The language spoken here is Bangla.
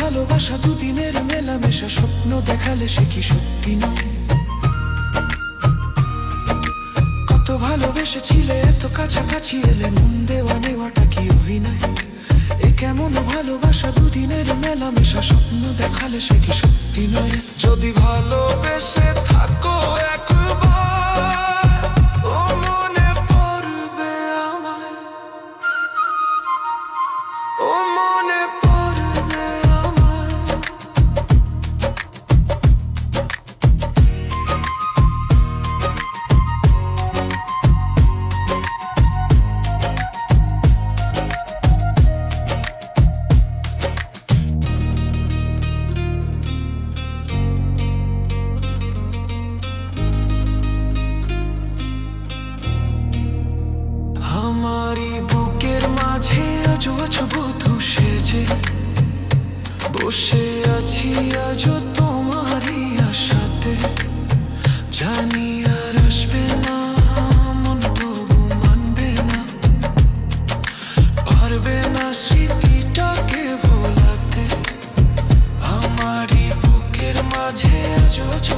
ভালোবাসা দুদিনের মেলামেশা, স্বপ্ন দেখালে সে কি সত্যি নয়? কত ভালোবেসেছিলে, এত কাছাকাছি এলে, মন দেওয়া নেওয়াটা কি অভিনয়? এ কেমন ভালোবাসা দুদিনের মেলামেশা, স্বপ্ন দেখালে সে কি সত্যি নয়? যদি ভালোবেসে থাকো একবার, ও মনে পড়বে আমায়, ও মনে পড়বে আমায়। আমারই বুকের মাঝে আজও আছো বধূ সেজে, বসে আছি আজও তোমারই আশাতে। জানি আর আসবে না, মন তবু মানবে না, পারবে না স্মৃতিটাকে ভোলাতে। আমারই বুকের মাঝে আজও আছো